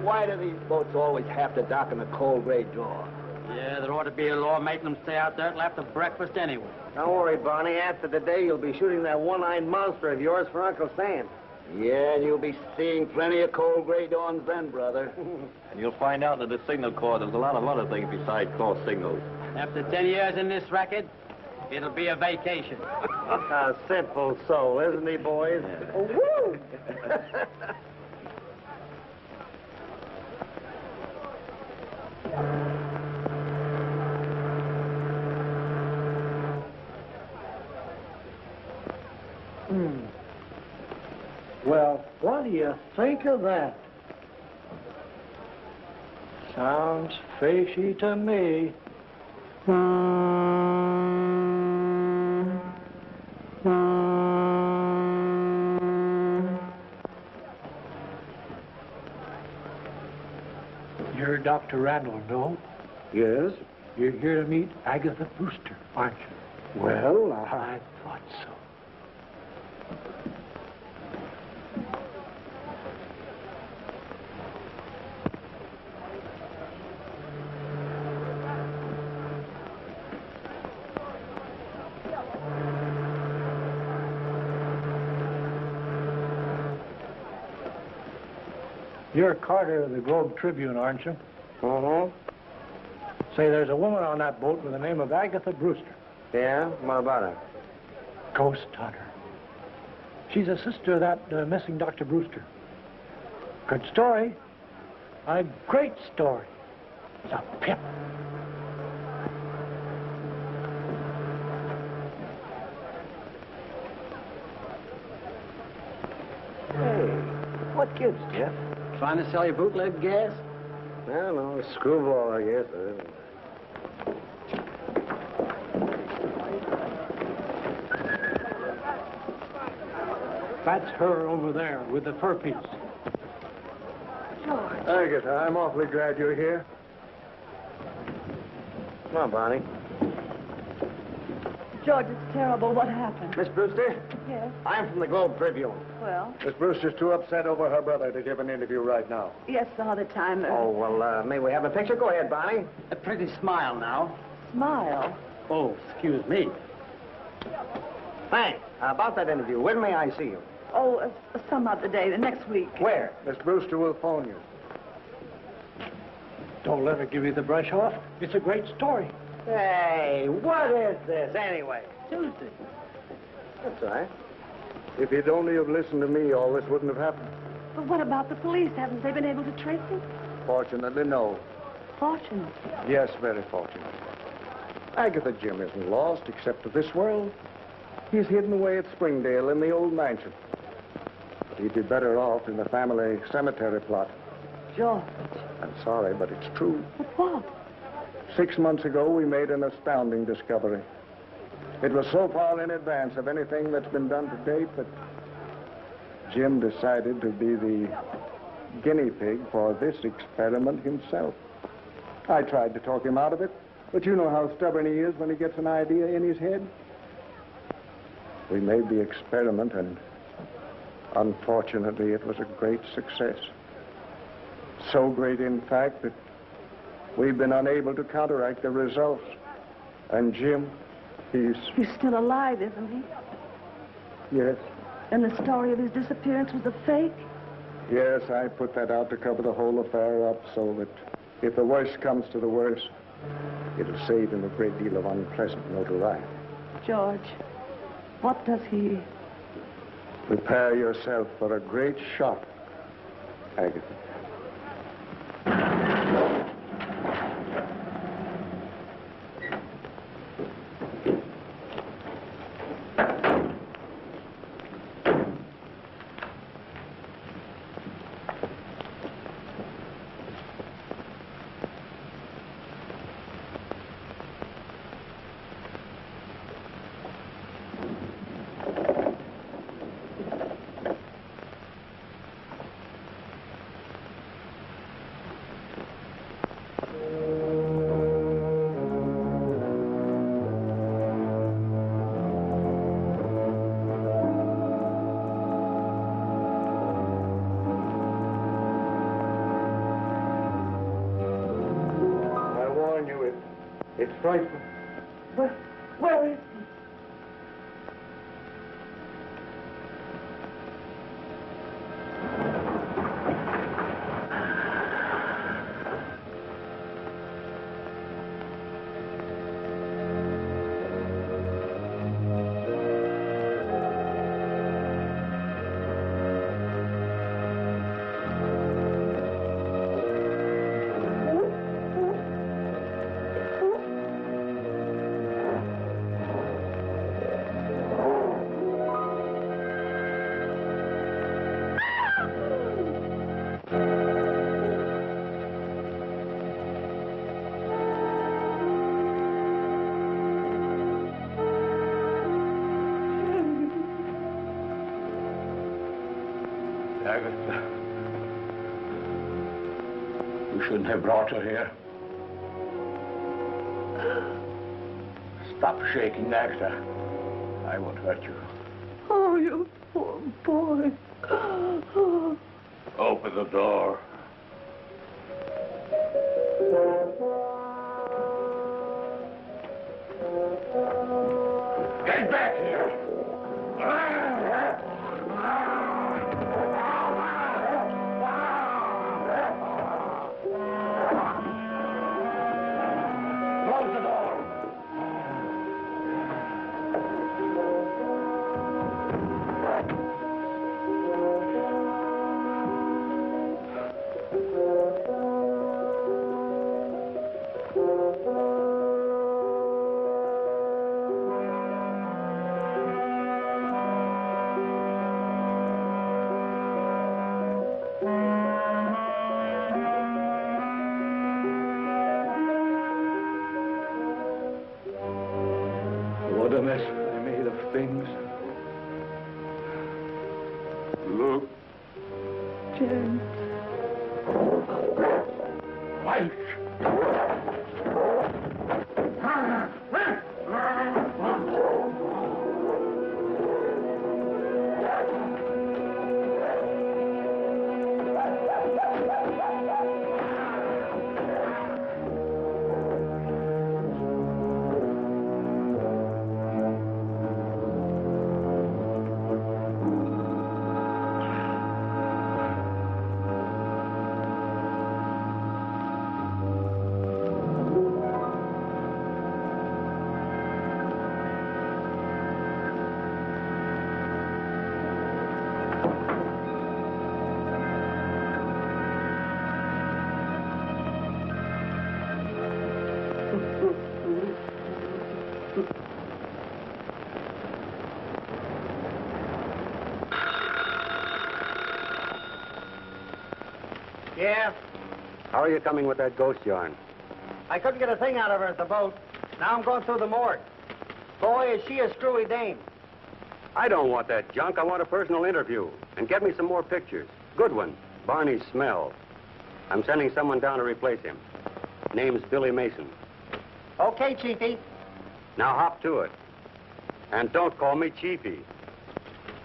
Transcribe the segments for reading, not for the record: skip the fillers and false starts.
why do these boats always have to dock in the cold gray draw? Yeah, there ought to be a law making them stay out there till after breakfast anyway. Don't worry, Barney. After the day, you'll be shooting that one-eyed monster of yours for Uncle Sam. Yeah, and you'll be seeing plenty of cold gray dawns then, brother. And you'll find out that the signal corps does a lot of other things besides call signals. After 10 years in this racket, it'll be a vacation. A simple soul, isn't he, boys? Yeah. Oh, woo! Well, what do you think of that? Sounds fishy to me. You're Dr. Randall, no? Yes? You're here to meet Agatha Brewster, aren't you? Well, I thought so. You're Carter of the Globe Tribune, aren't you? Uh-huh. Say, there's a woman on that boat with the name of Agatha Brewster. Yeah? What about her? Ghost hunter. She's a sister of that missing Dr. Brewster. Good story. A great story. It's a pip. Hey, what gives, Jeff? Trying to sell you bootleg gas? I don't know, a screwball, I guess. That's her over there with the fur piece. George. Agatha, I'm awfully glad you're here. Come on, Bonnie. George, it's terrible. What happened? Miss Brewster? Yes. I'm from the Globe Tribune. Well, Miss Brewster's too upset over her brother to give an interview right now. yes, all the time. Oh, well, may we have a picture? Go ahead, Bonnie. A pretty smile now. Smile. Oh, excuse me. Thanks. About that interview, when may I see you? Oh, some other day, the next week. Where? Miss Brewster will phone you. Don't let her give you the brush off. It's a great story. Hey, what is this, anyway? Tuesday. That's all right. If he'd only have listened to me, all this wouldn't have happened. But what about the police? Haven't they been able to trace him? Fortunately, no. Fortunate. Yes, very fortunate. Agatha Jim isn't lost, except to this world. He's hidden away at Springdale in the old mansion. But he'd be better off in the family cemetery plot. George. I'm sorry, but it's true. But what? 6 months ago, we made an astounding discovery. It was so far in advance of anything that's been done to date that Jim decided to be the guinea pig for this experiment himself. I tried to talk him out of it, but you know how stubborn he is when he gets an idea in his head. We made the experiment, and unfortunately, it was a great success. So great, in fact, that we've been unable to counteract the results. And Jim, he's still alive, isn't he? Yes. And the story of his disappearance was a fake? Yes, I put that out to cover the whole affair up so that if the worst comes to the worst, it'll save him a great deal of unpleasant notoriety. George, what does he... Prepare yourself for a great shock, Agatha. It's frightful. Where is he? Agatha, you shouldn't have brought her here. Stop shaking, Agatha. I won't hurt you. Oh, you poor boy. Oh. Open the door. Get back here! Close the door! What a mess I made of things. Look. James. White. Yeah? How are you coming with that ghost yarn? I couldn't get a thing out of her at the boat. Now I'm going through the morgue. Boy, is she a screwy dame. I don't want that junk. I want a personal interview. And get me some more pictures. Good one. Barney's smell. I'm sending someone down to replace him. Name's Billy Mason. Okay, Chiefy. Now hop to it. And don't call me Chiefy.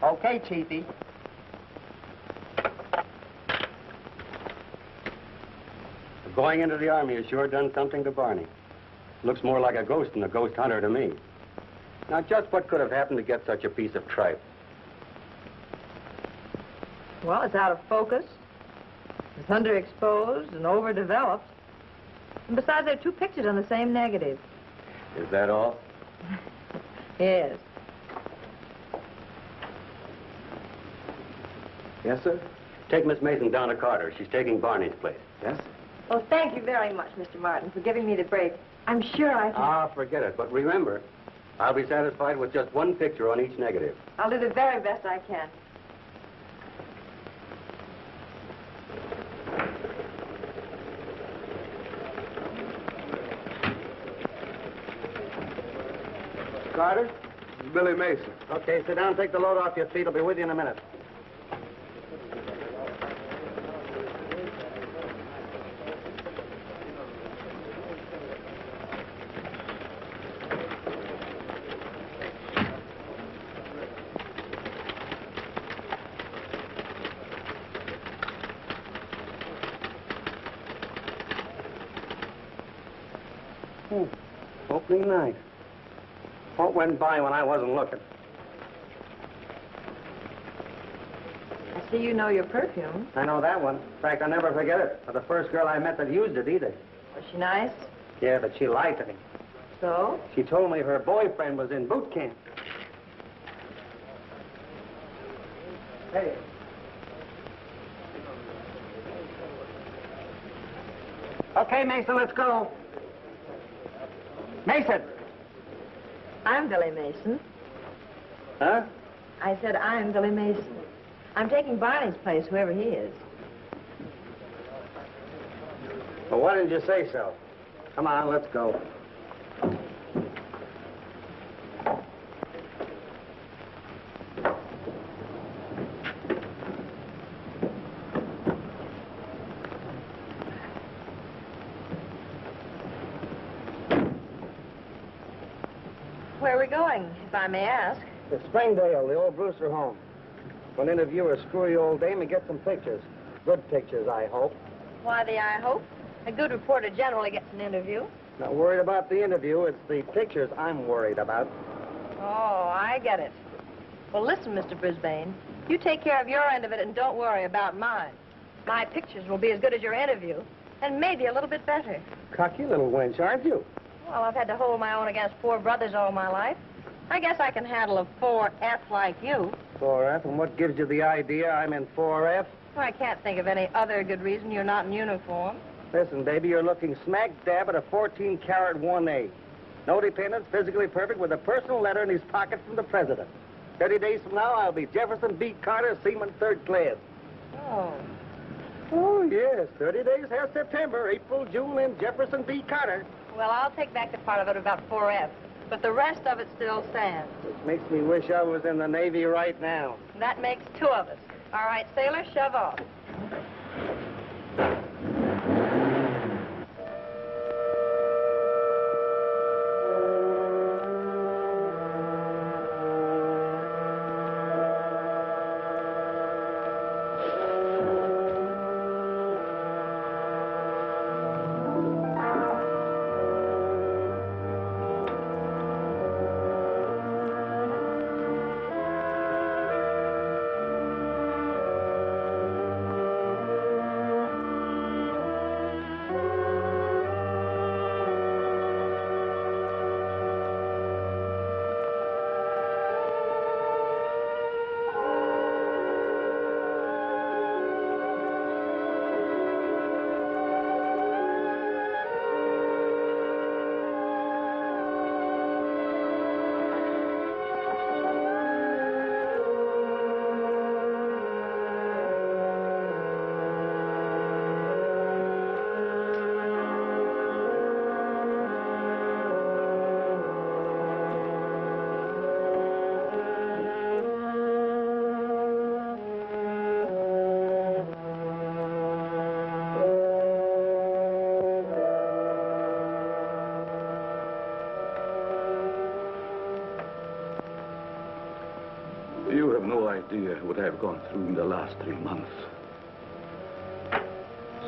Okay, Chiefy. Going into the Army has sure done something to Barney. Looks more like a ghost than a ghost hunter to me. Now, just what could have happened to get such a piece of tripe? Well, it's out of focus. It's underexposed and overdeveloped. And besides, there are two pictures on the same negative. Is that all? Yes. Yes, sir? Take Miss Mason down to Carter. She's taking Barney's place. Yes? Well, thank you very much, Mr. Martin, for giving me the break. I'm sure I can... Ah, forget it. But remember, I'll be satisfied with just one picture on each negative. I'll do the very best I can. Carter? Billy Mason. Okay, sit down, take the load off your feet. I'll be with you in a minute. Opening night. What went by when I wasn't looking? I see you know your perfume. I know that one. In fact, I'll never forget it. For the first girl I met that used it either. Was she nice? Yeah, but she lied to me. So? She told me her boyfriend was in boot camp. Hey. Okay, Mason, let's go. Mason! I'm Billy Mason. Huh? I said I'm Billy Mason. I'm taking Barney's place, whoever he is. Well, why didn't you say so? Come on, let's go. Where are we going, if I may ask? To Springdale, the old Brewster home. We'll interview a screwy old dame and get some pictures. Good pictures, I hope. Why the I hope? A good reporter generally gets an interview. Not worried about the interview. It's the pictures I'm worried about. Oh, I get it. Well, listen, Mr. Brisbane. You take care of your end of it and don't worry about mine. My pictures will be as good as your interview, and maybe a little bit better. Cocky little wench, aren't you? Well, I've had to hold my own against four brothers all my life. I guess I can handle a 4F like you. 4F, and what gives you the idea I'm in 4F? Well, I can't think of any other good reason you're not in uniform. Listen, baby, you're looking smack dab at a 14-carat 1A. No dependent, physically perfect, with a personal letter in his pocket from the president. 30 days from now, I'll be Jefferson B. Carter, Seaman, 3rd class. Oh. Oh, yes. 30 days here, September, April, June, and Jefferson B. Carter. Well, I'll take back the part of it about 4F, but the rest of it still stands. Which makes me wish I was in the Navy right now. That makes two of us. All right, sailor, shove off. You have no idea what I've gone through in the last 3 months.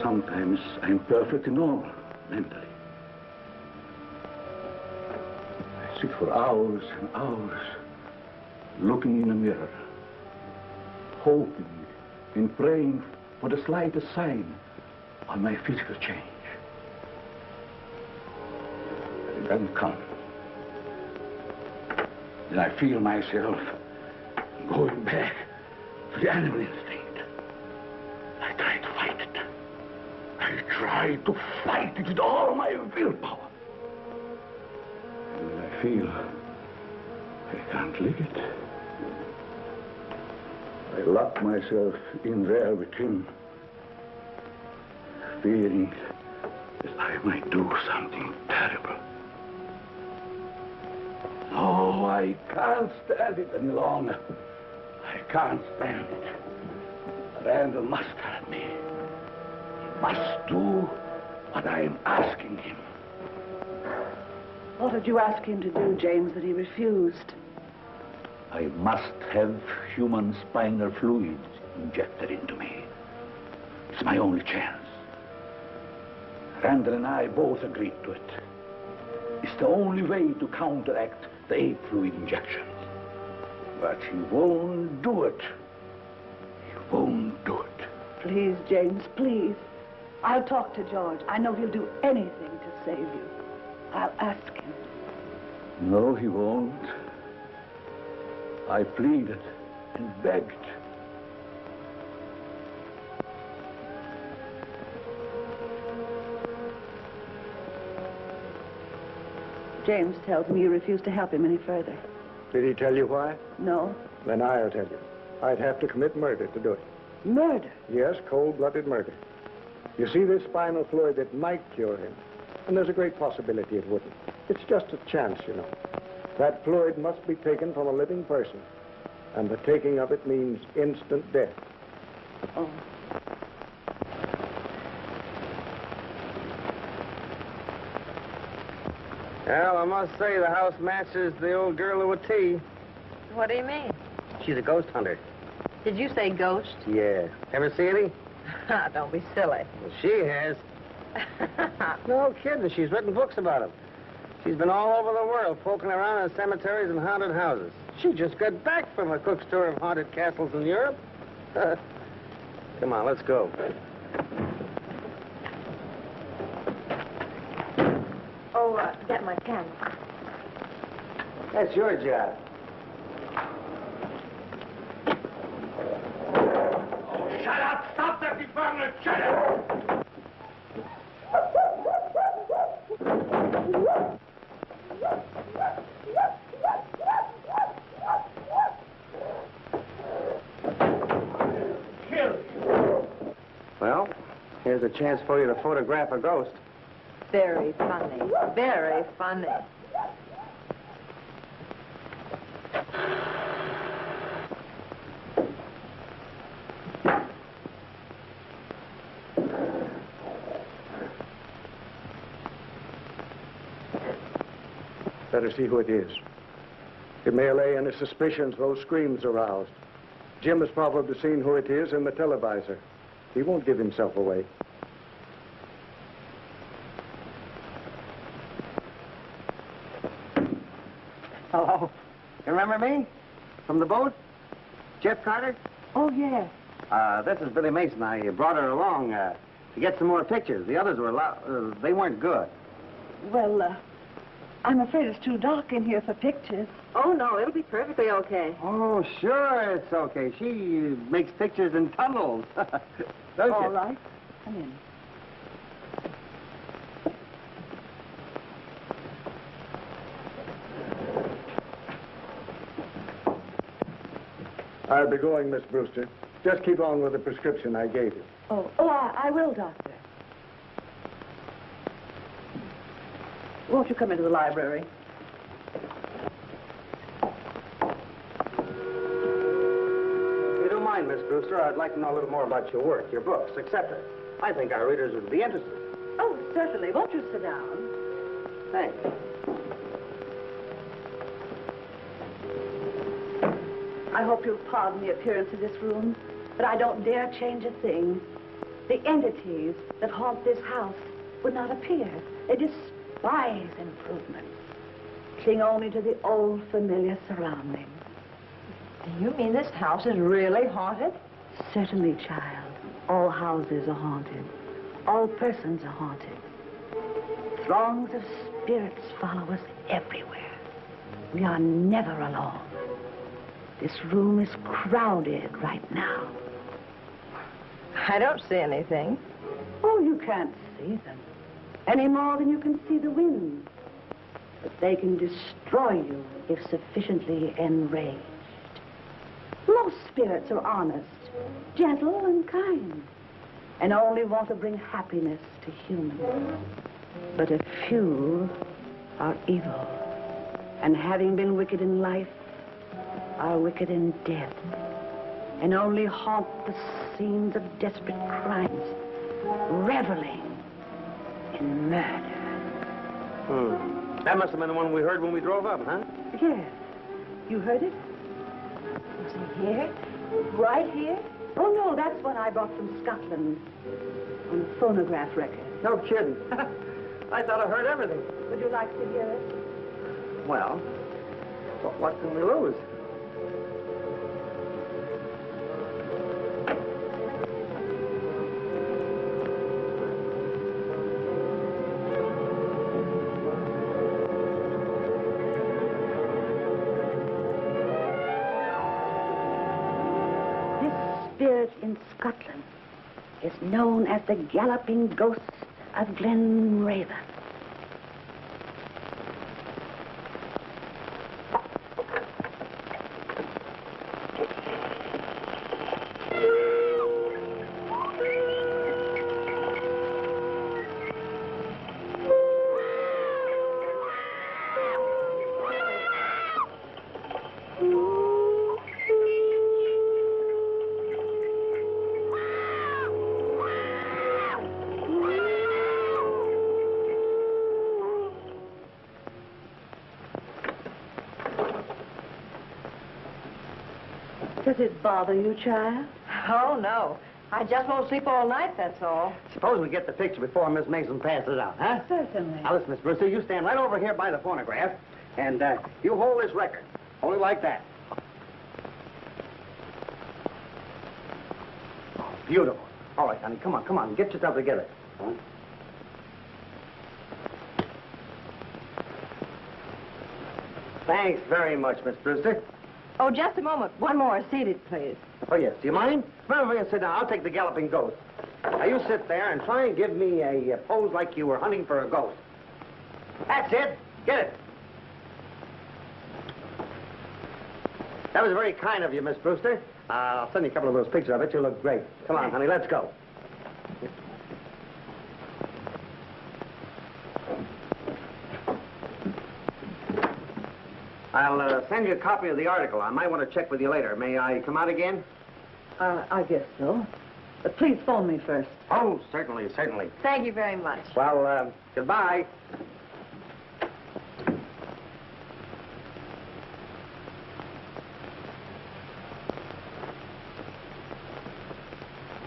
Sometimes I'm perfectly normal, mentally. I sit for hours and hours, looking in a mirror, hoping and praying for the slightest sign on my physical change. But it doesn't come. Then I feel myself going back to the animal instinct. I try to fight it. I try to fight it with all my willpower. And when I feel I can't lick it, I lock myself in there with him, fearing that I might do something terrible. Oh, I can't stand it any longer. I can't stand it. Randall must help me. He must do what I am asking him. What did you ask him to do, James, that he refused? I must have human spinal fluid injected into me. It's my only chance. Randall and I both agreed to it. It's the only way to counteract the ape fluid injections. But he won't do it. He won't do it. Please, James, please. I'll talk to George. I know he'll do anything to save you. I'll ask him. No, he won't. I pleaded and begged. James tells me you refuse to help him any further. Did he tell you why? No? Then I'll tell you. I'd have to commit murder to do it. Murder? Yes, cold-blooded murder. You see, this spinal fluid, it might cure him. And there's a great possibility it wouldn't. It's just a chance, you know. That fluid must be taken from a living person. And the taking of it means instant death. Oh. Well, I must say the house matches the old girl to a T. What do you mean? She's a ghost hunter. Did you say ghost? Yeah. Ever see any? Don't be silly. Well, she has. No kidding. She's written books about them. She's been all over the world, poking around in cemeteries and haunted houses. She just got back from a cook's tour of haunted castles in Europe. Come on, let's go. Oh, get my pen. That's your job. Shut up! Stop that infernal! Shut up! Well, here's a chance for you to photograph a ghost. Very funny. Very funny. Better see who it is. It may allay any suspicions those screams aroused. Jim has probably seen who it is in the televisor. He won't give himself away. Hello. You remember me? From the boat? Jeff Carter? Oh, yes. This is Billy Mason. I brought her along to get some more pictures. The others were they weren't good. Well, I'm afraid it's too dark in here for pictures. Oh, no, it'll be perfectly okay. Oh, sure, it's okay. She makes pictures in tunnels. Don't All you? right. Come in. I'll be going, Miss Brewster. Just keep on with the prescription I gave you. I will, Doctor. Won't you come into the library? If you don't mind, Miss Brewster, I'd like to know a little more about your work, your books, etc. I think our readers would be interested. Oh, certainly. Won't you sit down? Thanks. I hope you'll pardon the appearance of this room, but I don't dare change a thing. The entities that haunt this house would not appear. They despise improvements, cling only to the old familiar surroundings. Do you mean this house is really haunted? Certainly, child. All houses are haunted. All persons are haunted. Throngs of spirits follow us everywhere. We are never alone. This room is crowded right now. I don't see anything. Oh, you can't see them any more than you can see the wind. But they can destroy you if sufficiently enraged. Most spirits are honest, gentle, and kind, and only want to bring happiness to humans. But a few are evil, and having been wicked in life, are wicked in death, and only haunt the scenes of desperate crimes, reveling in murder. That must have been the one we heard when we drove up, huh? Yes. You heard it? Was it here? Right here? Oh, no, that's one I brought from Scotland on a phonograph record. No kidding. I thought I heard everything. Would you like to hear it? Well, what can we lose? Spirit in Scotland is known as the Galloping Ghost of Glenraven. Does it bother you, child? Oh, no. I just won't sleep all night, that's all. Suppose we get the picture before Miss Mason passes it out, huh? Certainly. Now, listen, Miss Brewster, you stand right over here by the phonograph, and you hold this record. Only like that. Oh, beautiful. All right, honey, come on. Get yourself together. Huh? Thanks very much, Miss Brewster. Oh, just a moment. One more. Seated, please. Oh, yes. Do you mind? Come over here and sit down. I'll take the Galloping Ghost. Now, you sit there and try and give me a pose like you were hunting for a ghost. That's it. Get it. That was very kind of you, Miss Brewster. I'll send you a couple of those pictures. I bet you look great. Come on, honey, let's go. I'll send you a copy of the article. I might want to check with you later. May I come out again? I guess so. But please phone me first. Oh, certainly. Thank you very much. Well, goodbye.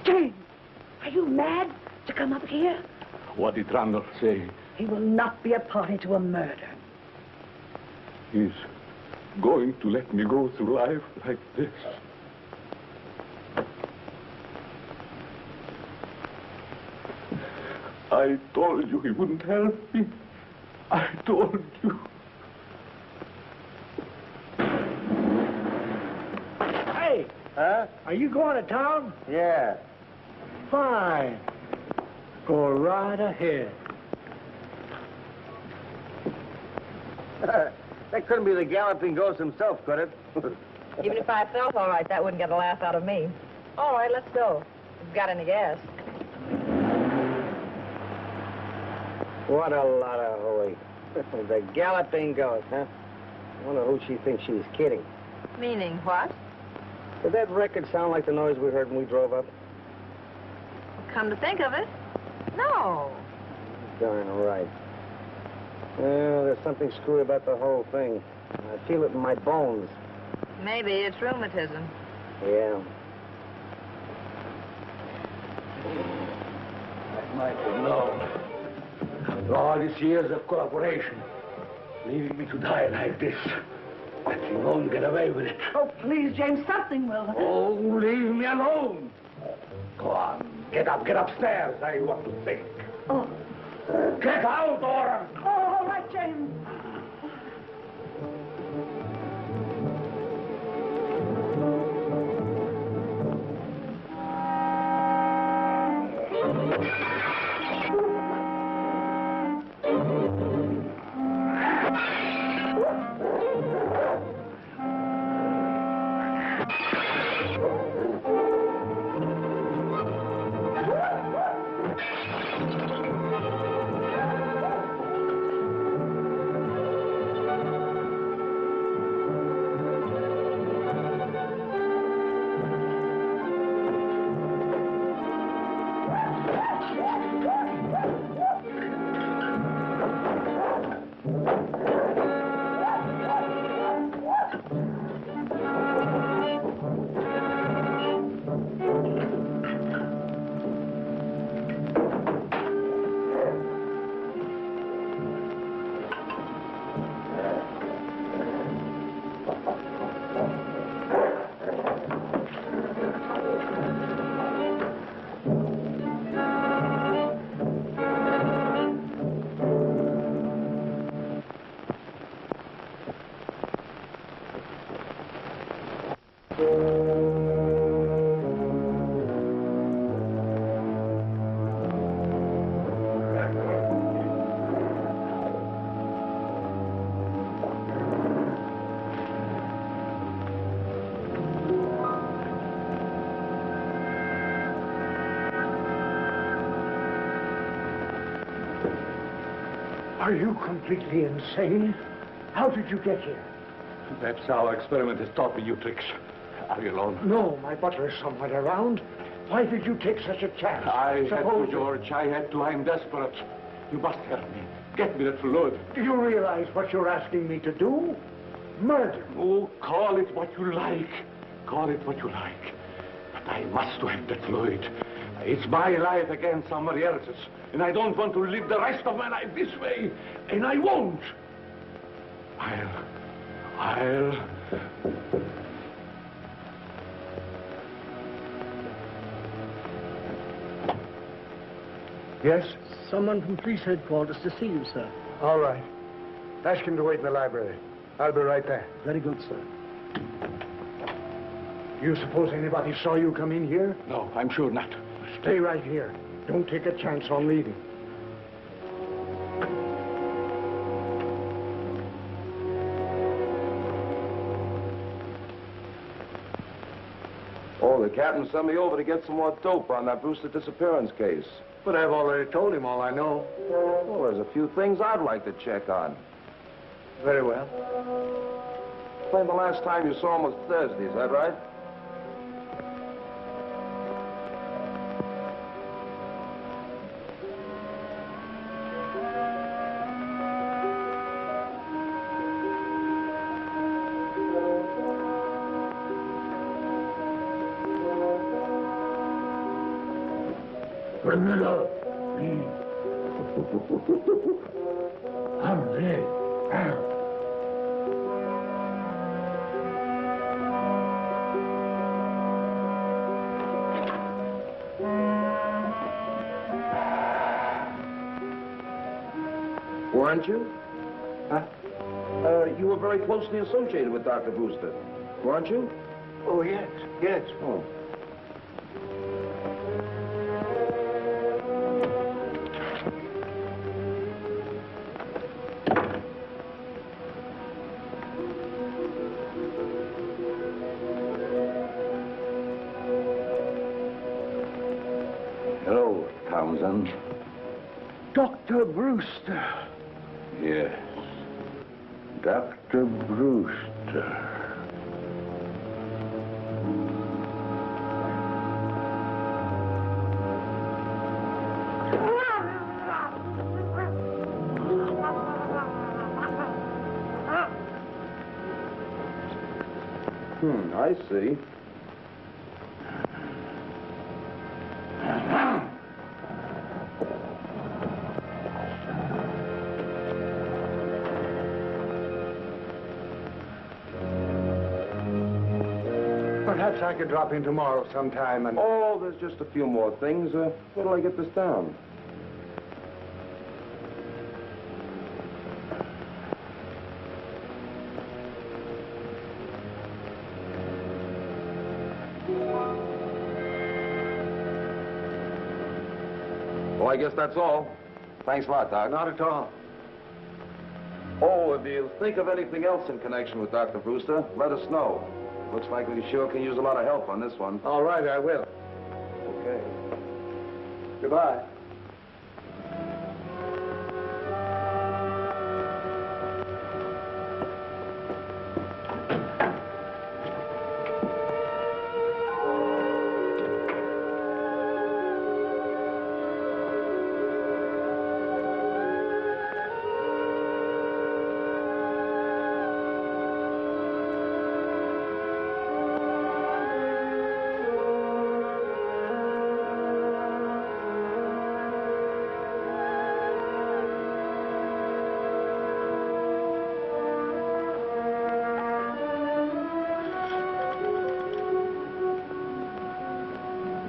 James, are you mad to come up here? What did Randall say? He will not be a party to a murder. He's going to let me go through life like this. I told you he wouldn't help me. I told you. Hey! Huh? Are you going to town? Yeah. Fine. Go right ahead. That couldn't be the Galloping Ghost himself, could it? Even if I felt all right, that wouldn't get a laugh out of me. All right, let's go. If you've got any gas. What a lot of hooey. The Galloping Ghost, huh? I wonder who she thinks she's kidding. Meaning what? Did that record sound like the noise we heard when we drove up? Come to think of it, no. Darn right. Well, there's something screwy about the whole thing. I feel it in my bones. Maybe it's rheumatism. Yeah. I might have known. After all these years of cooperation, leaving me to die like this. But you won't get away with it. Oh, please, James, something will. Oh, leave me alone. Go on. Get upstairs. I want to think. Oh. Get out, or... Oh, all right, James. Are you completely insane? How did you get here? That's how our experiment has taught me new tricks. Are you alone? No, my butler is somewhere around. Why did you take such a chance? I had to, George. I had to. I'm desperate. You must help me. Get me that fluid. Do you realize what you're asking me to do? Murder. Oh, call it what you like. Call it what you like. But I must have that fluid. It's my life against somebody else's. And I don't want to live the rest of my life this way. And I won't. I'll... Yes? Someone from police headquarters to see you, sir. All right. Ask him to wait in the library. I'll be right there. Very good, sir. Do you suppose anybody saw you come in here? No, I'm sure not. Stay right here. Don't take a chance on leaving. Oh, the captain sent me over to get some more dope on that Brewster disappearance case. But I've already told him all I know. Well, there's a few things I'd like to check on. Very well. Explain the last time you saw him was Thursday, is that right? Bring it up. I'm dead. Weren't you? Huh? You were very closely associated with Dr. Brewster, weren't you? Oh, yes, yes. Oh. Hello, Townsend. Dr. Brewster. Yes. Dr. Brewster. I see. Perhaps I could drop in tomorrow sometime and... Oh, there's just a few more things. What'll I get this down? Well, I guess that's all. Thanks a lot, Doc. Not at all. Oh, if you think of anything else in connection with Dr. Brewster, let us know. Looks like we sure can use a lot of help on this one. All right, I will. Okay. Goodbye.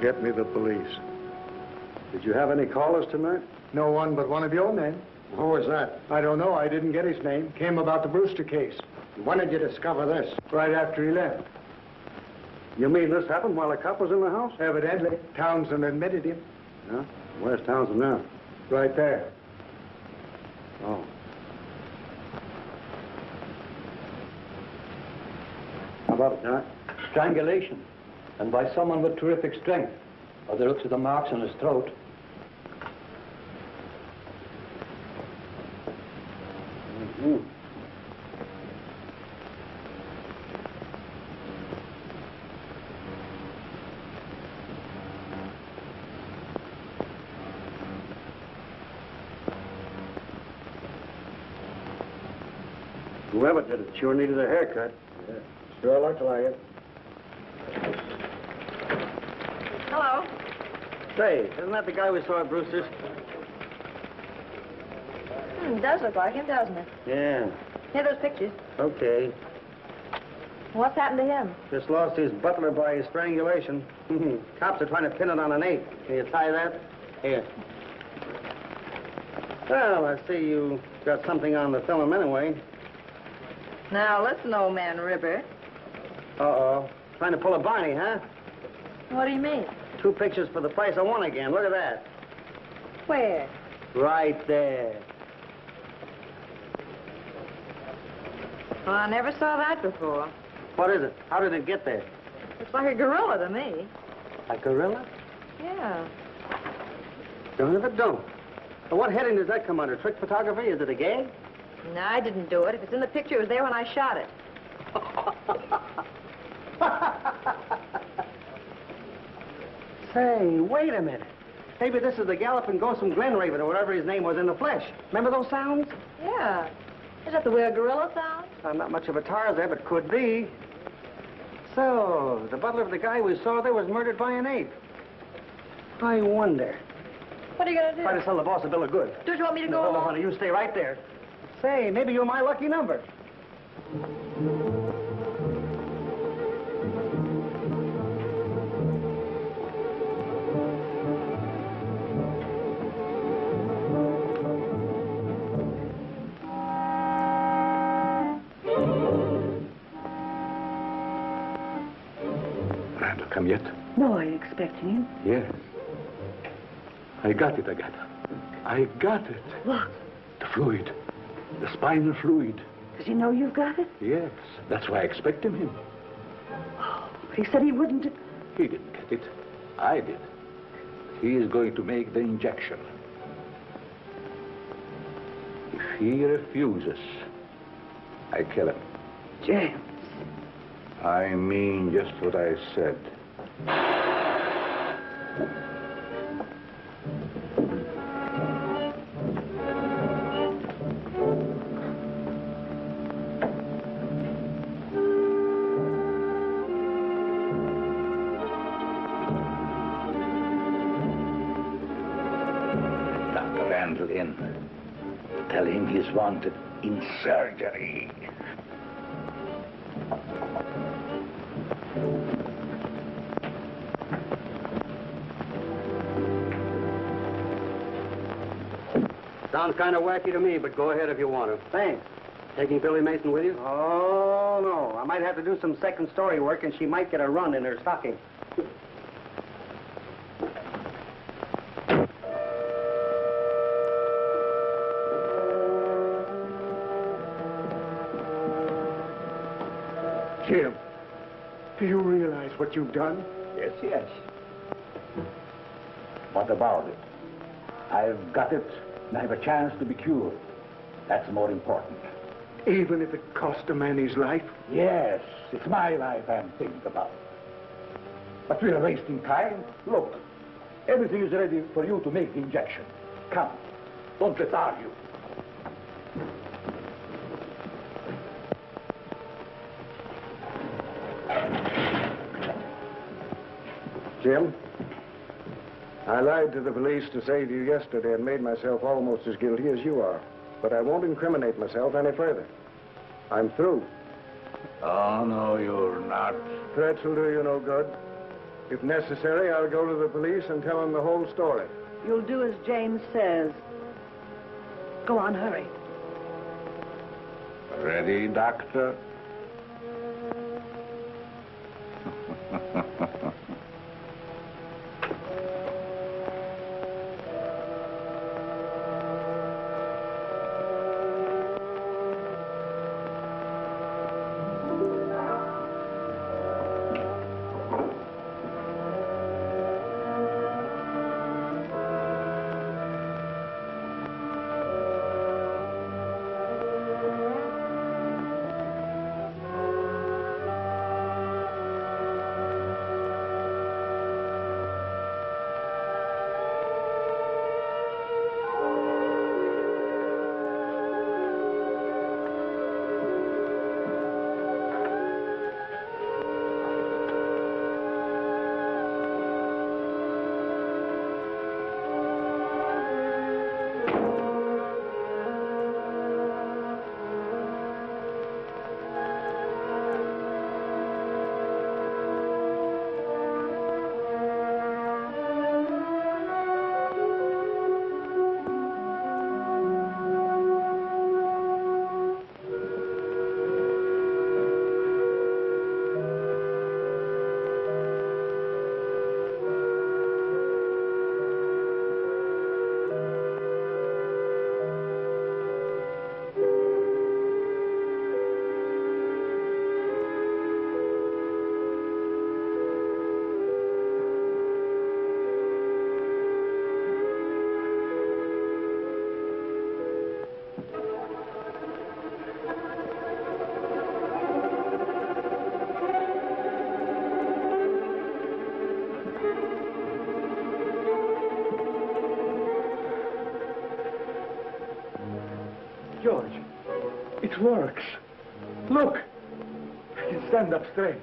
Get me the police. Did you have any callers tonight? No one but one of your men. Who was that? I don't know. I didn't get his name. Came about the Brewster case. When did you discover this? Right after he left. You mean this happened while the cop was in the house? Evidently. Townsend admitted him. Yeah? Where's Townsend now? Right there. Oh. How about it, Doc? Strangulation. And by someone with terrific strength. By the looks of the marks on his throat. Whoever did it sure needed a haircut. Yeah, sure looked like it. Hello. Say, isn't that the guy we saw at Brewster's? It does look like him, doesn't it? Yeah. Here are those pictures. Okay. What's happened to him? Just lost his butler by strangulation. Cops are trying to pin it on an ape. Can you tie that? Here. Well, I see you got something on the film anyway. Now, listen, old man River. Uh-oh. Trying to pull a Barney, huh? What do you mean? 2 pictures for the price of 1 again. Look at that. Where? Right there. Well, I never saw that before. What is it? How did it get there? Looks like a gorilla to me. A gorilla? Yeah. Don't if it don't. Well, what heading does that come under? Trick photography? Is it a gag? No, I didn't do it. If it's in the picture, it was there when I shot it. Say, wait a minute. Maybe this is the galloping ghost from Glen Raven or whatever his name was in the flesh. Remember those sounds? Yeah. Is that the way a gorilla sounds? I'm not much of a Tarzan, but could be. So, the butler of the guy we saw there was murdered by an ape. I wonder. What are you going to do? Try to sell the boss a bill of goods. Don't you want me to go No, along? honey, you stay right there. Say, maybe you're my lucky number. Randall come yet? No, are you expecting him? Yes. I got it, Agatha. I got it. What? The fluid. The spinal fluid. Does he know you've got it? Yes. That's why I expected him. He said he wouldn't. He didn't get it. I did. He is going to make the injection. If he refuses, I kill him. James. I mean just what I said. Dr. Randall in. Tell him he's wanted in surgery. Sounds kind of wacky to me, but go ahead if you want to. Thanks. Taking Billy Mason with you? Oh, no. I might have to do some second story work, and she might get a run in her stocking. Jim, do you realize what you've done? Yes, yes. What about it? I've got it, and I have a chance to be cured. That's more important. Even if it cost a man his life? Yes, it's my life I'm thinking about. But we're wasting time. Look, everything is ready for you to make the injection. Come, don't let's argue. Jim, I lied to the police to save you yesterday and made myself almost as guilty as you are. But I won't incriminate myself any further. I'm through. Oh, no, you're not. Threats will do you no good. If necessary, I'll go to the police and tell them the whole story. You'll do as James says. Go on, hurry. Ready, Doctor? George, it works. Look, I can stand up straight.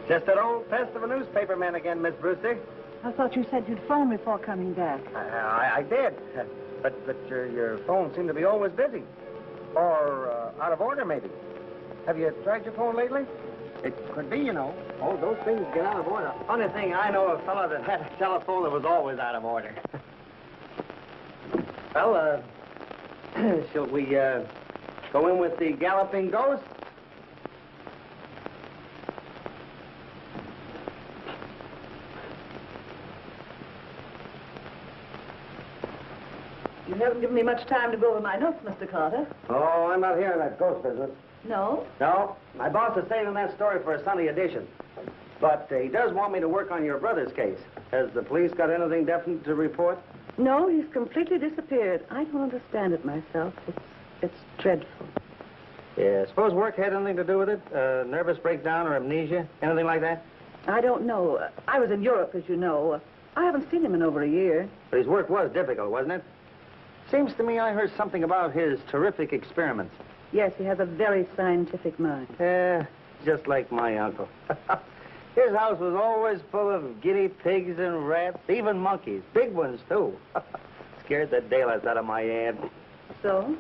Just that old pest of a newspaper man again, Miss Brewster. I thought you said you'd phone before coming back. I did. But your phone seemed to be always busy. Or out of order, maybe. Have you tried your phone lately? It could be, you know. Oh, those things get out of order. Funny thing, I know a fellow that had a telephone that was always out of order. Well, shall we go in with the galloping ghost? You haven't given me much time to go over my notes, Mr. Carter. Oh, I'm not hearing that ghost business. No? No, my boss is saving that story for a Sunday edition. But he does want me to work on your brother's case. Has the police got anything definite to report? No, he's completely disappeared. I don't understand it myself. It's dreadful. Yeah, suppose work had anything to do with it? Nervous breakdown or amnesia? Anything like that? I don't know. I was in Europe, as you know. I haven't seen him in over a year. But his work was difficult, wasn't it? Seems to me I heard something about his terrific experiments. Yes, he has a very scientific mind. Yeah, just like my uncle. His house was always full of guinea pigs and rats, even monkeys. Big ones, too. Scared the daylights out of my aunt. So?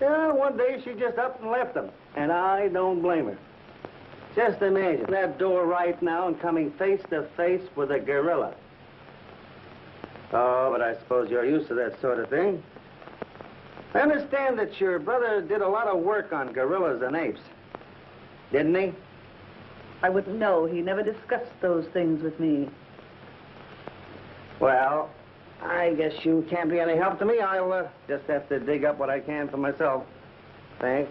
Yeah, one day she just up and left them. And I don't blame her. Just imagine that door right now and coming face to face with a gorilla. Oh, but I suppose you're used to that sort of thing. I understand that your brother did a lot of work on gorillas and apes. Didn't he? I wouldn't know. He never discussed those things with me. Well, I guess you can't be any help to me. I'll just have to dig up what I can for myself. Thanks.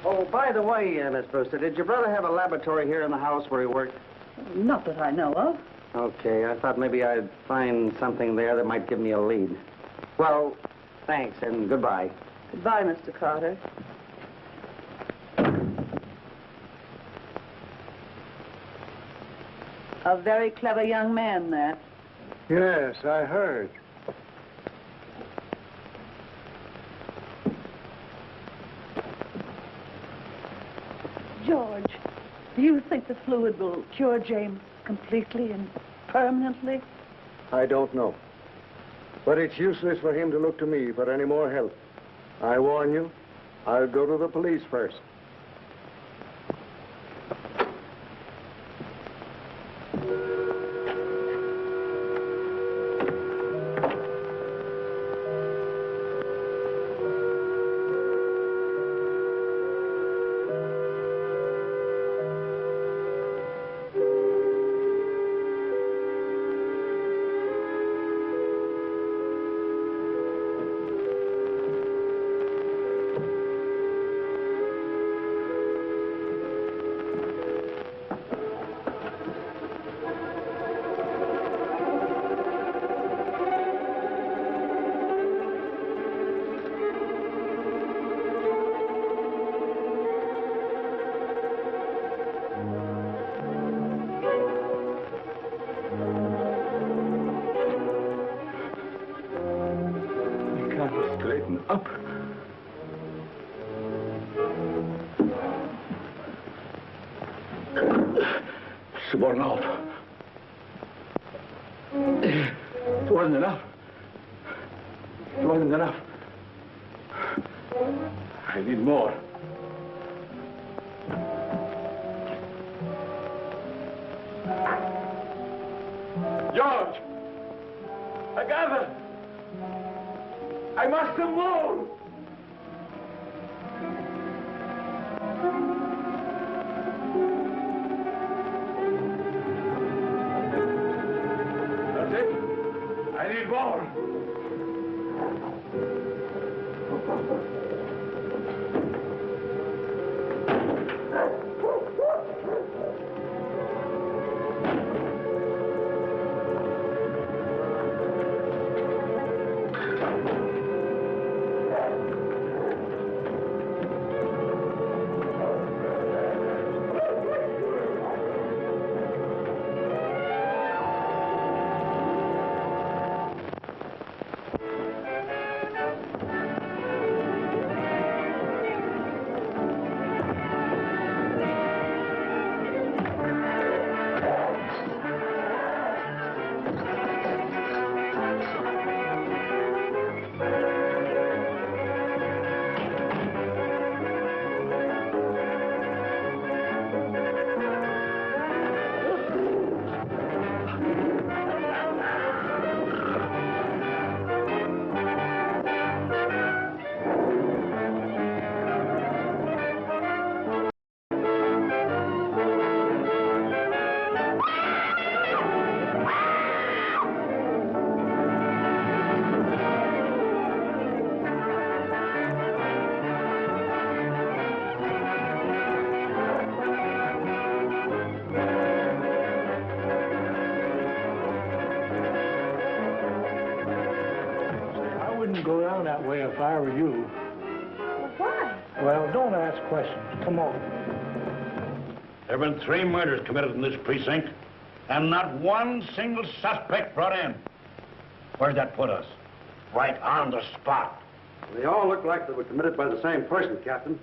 Oh, by the way, Miss Brewster, did your brother have a laboratory here in the house where he worked? Not that I know of. Okay, I thought maybe I'd find something there that might give me a lead. Well, thanks and goodbye. Goodbye, Mr. Carter. A very clever young man, that. Yes, I heard. George, do you think the fluid will cure James completely and permanently? I don't know. But it's useless for him to look to me for any more help. I warn you, I'll go to the police first. Up. It's worn off. It wasn't enough. It wasn't enough. I need more. George! Agatha! I must have more! That's it. I need more. Go down that way if I were you. Well, why? Well, don't ask questions. Come on. There have been 3 murders committed in this precinct, and not one single suspect brought in. Where'd that put us? Right on the spot. They all look like they were committed by the same person, Captain.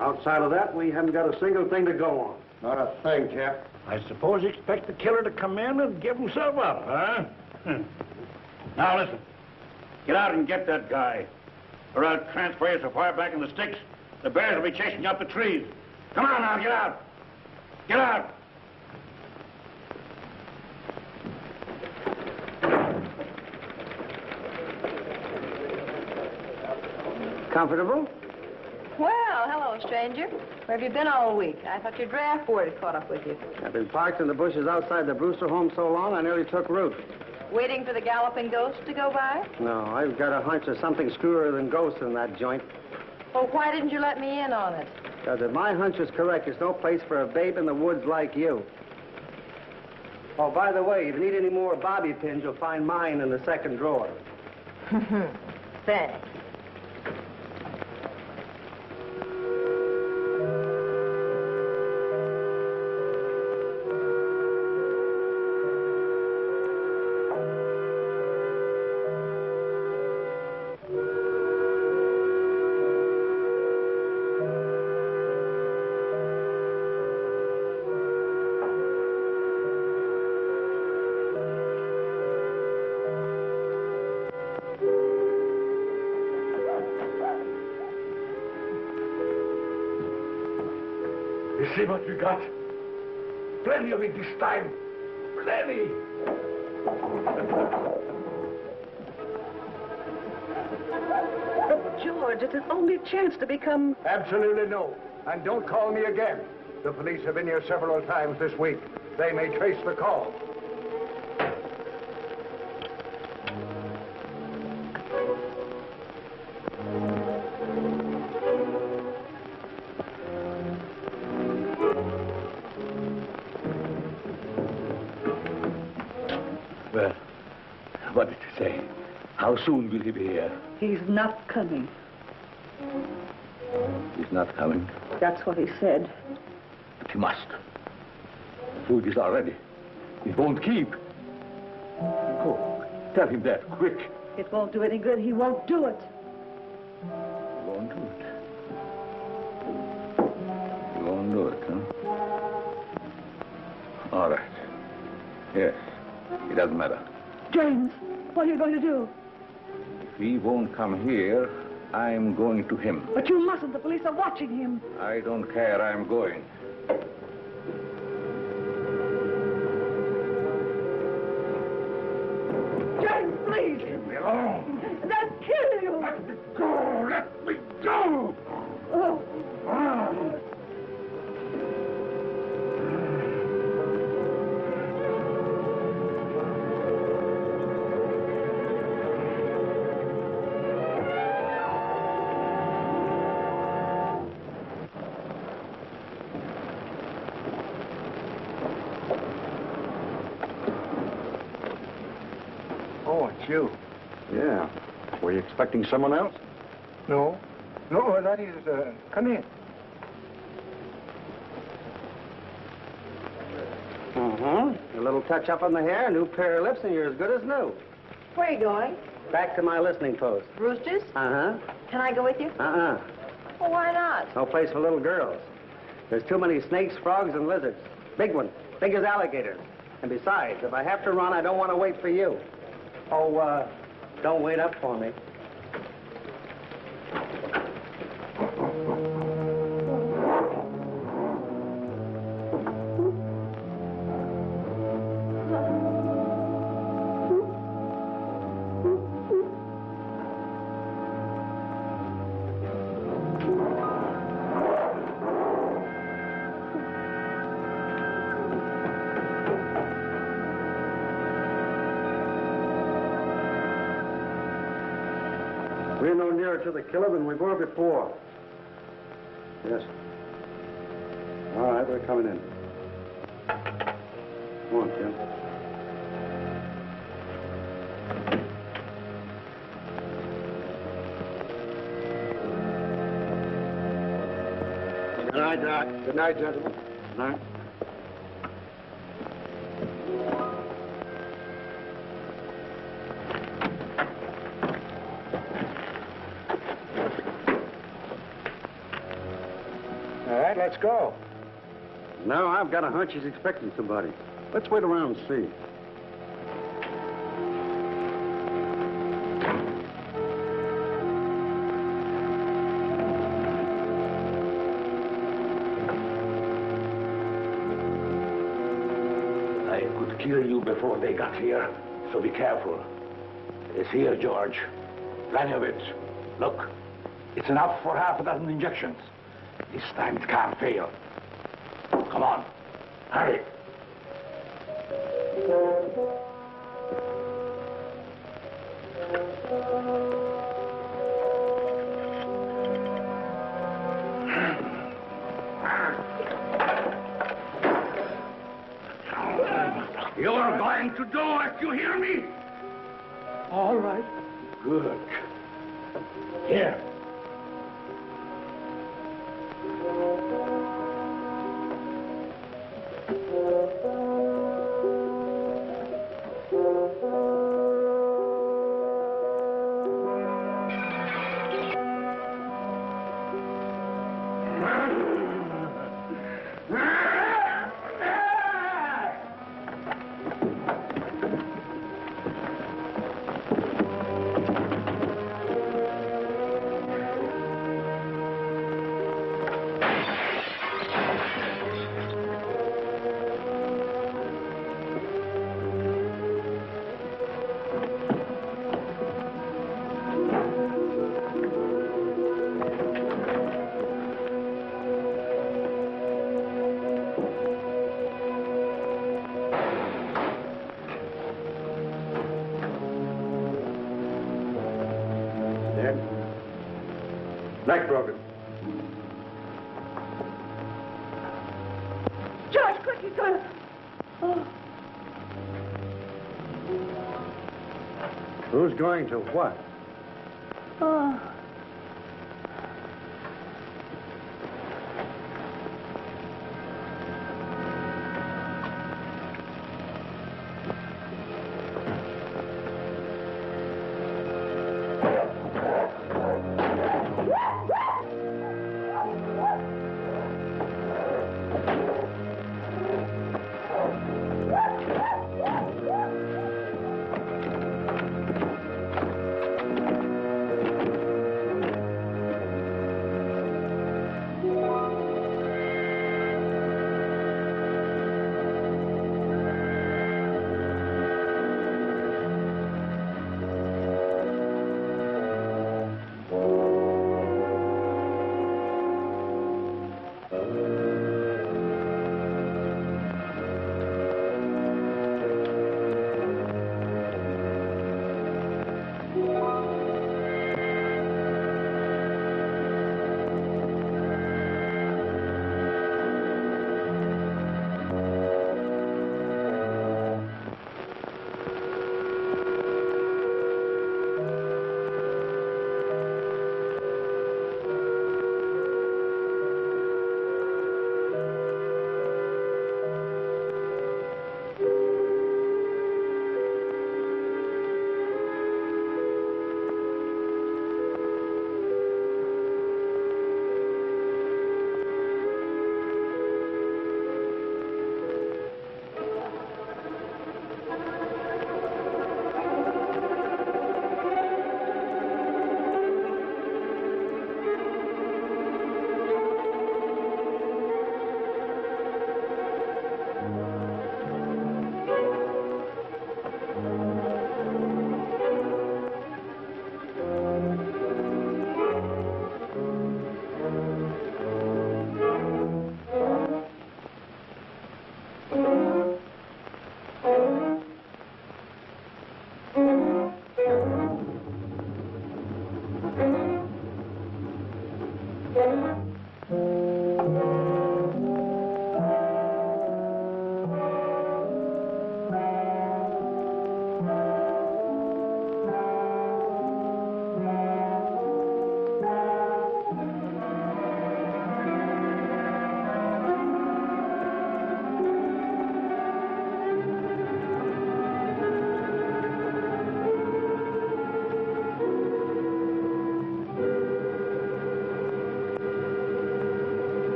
Outside of that, we haven't got a single thing to go on. Not a thing, Cap. I suppose you expect the killer to come in and give himself up, huh? Now, listen. Get out and get that guy, or I'll transfer you so far back in the sticks, the bears will be chasing you up the trees. Come on now, get out. Get out. Comfortable? Well, hello, stranger. Where have you been all week? I thought your draft board had caught up with you. I've been parked in the bushes outside the Brewster home so long, I nearly took root. Waiting for the galloping ghost to go by? No, I've got a hunch there's something screwier than ghosts in that joint. Well, why didn't you let me in on it? Because if my hunch is correct, there's no place for a babe in the woods like you. Oh, by the way, if you need any more bobby pins, you'll find mine in the second drawer. Thanks. You see what we got? Plenty of it this time. Plenty. But, George, it's his only chance to become... Absolutely no. And don't call me again. The police have been here several times this week. They may trace the call. Well, what did he say? How soon will he be here? He's not coming. He's not coming. That's what he said. But he must. Food is all ready. It won't keep. Go. Tell him that, quick. It won't do any good. He won't do it. He won't do it. He won't do it, huh? All right. Yes. It doesn't matter. James, what are you going to do? If he won't come here, I'm going to him. But you mustn't. The police are watching him. I don't care. I'm going. James, please. Leave me alone. They'll kill you. Let me go. Let me go. Oh. Oh, it's you. Yeah. Were you expecting someone else? No. No, that is, come in. A little touch up on the hair, new pair of lips, and you're as good as new. Where are you going? Back to my listening post. Roosters? Uh-huh. Can I go with you? Uh-uh. Well, why not? No place for little girls. There's too many snakes, frogs, and lizards. Big ones. Big as alligators. And besides, if I have to run, I don't want to wait for you. Oh, don't wait up for me. We're no nearer to the killer than we were before. Yes. All right, we're coming in. Come on, Tim. Good night, Doc. Good night, gentlemen. Good night. All right, let's go. No, I've got a hunch he's expecting somebody. Let's wait around and see. I could kill you before they got here, so be careful. It's here, George. Plenty of it. Look, it's enough for half a dozen injections. This time it can't fail. Come on, hurry. You're going to do it, you hear me? All right. Good. Here. Neck broken. George, quick, he's going to... Oh. Who's going to what? Oh.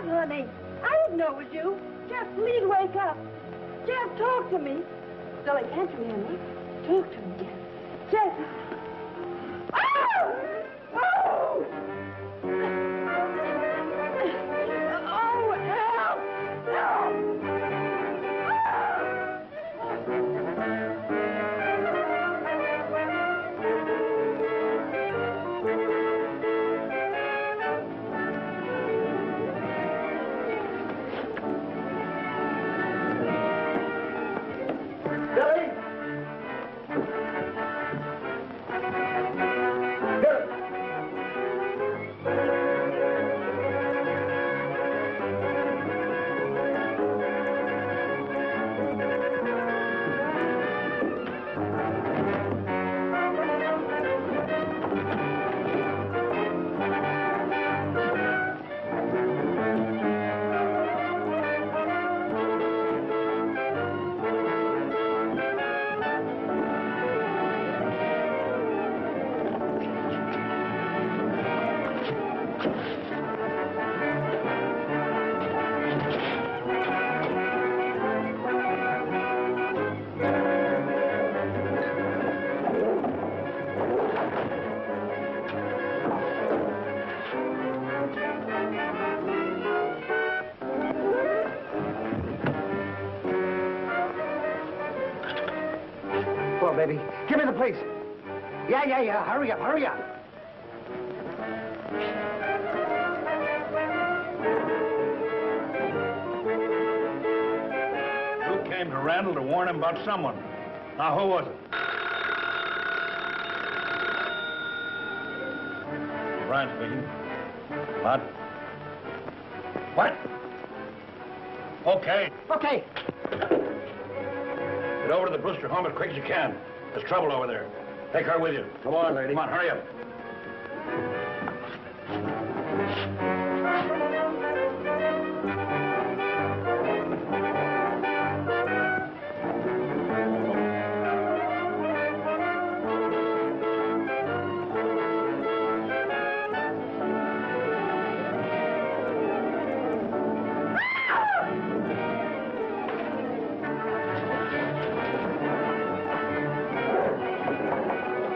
Honey, I didn't know it was you. Jeff, please wake up. Jeff, talk to me. Dolly, can't you hear me? Talk to me, Jeff. Jeff. Oh! Oh! Oh, help! Help! Baby. Give me the place. Yeah. Hurry up. You came to Randall to warn him about someone. Now, who was it? Brian speaking. What? What? Okay. Okay. Get over to the Brewster home as quick as you can. There's trouble over there. Take her with you. Come on, lady. Come on, hurry up.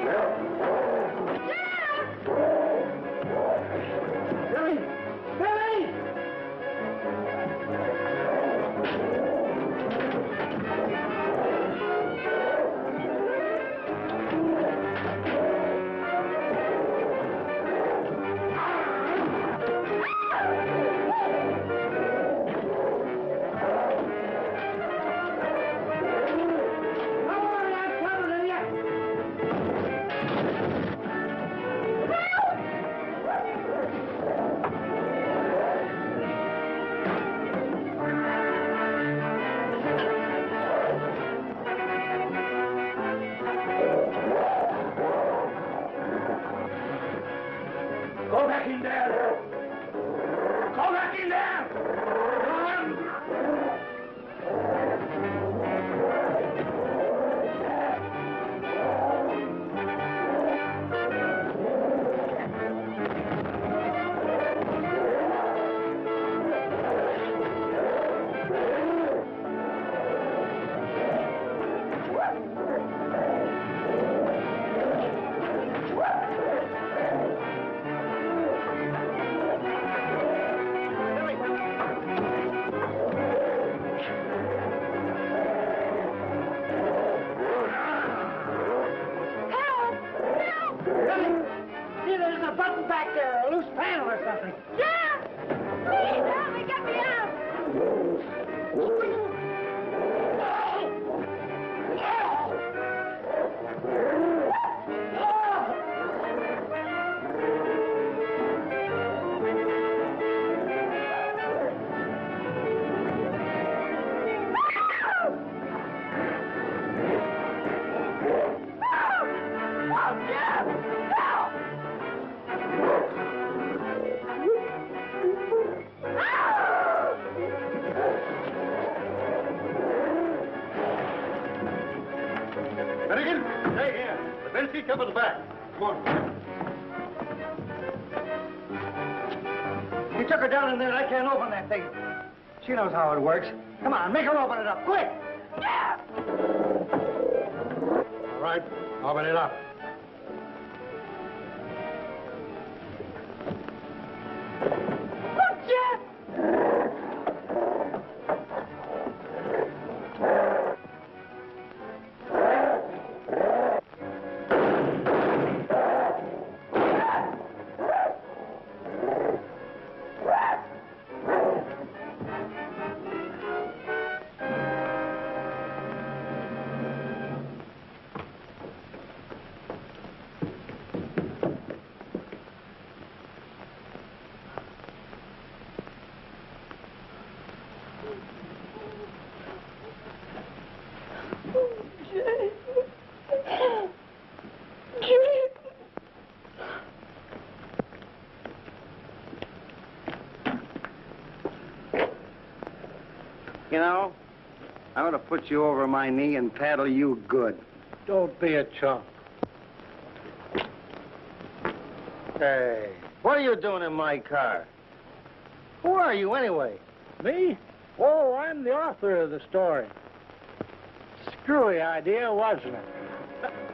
Jeff! Finnegan, stay here. The bench seat covers the back. Come on. You took her down in there. I can't open that thing. She knows how it works. Come on, make her open it up, quick! All right, open it up. You know, I'm going to put you over my knee and paddle you good. Don't be a chump. Hey, what are you doing in my car? Who are you, anyway? Me? Oh, I'm the author of the story. Screwy idea, wasn't it?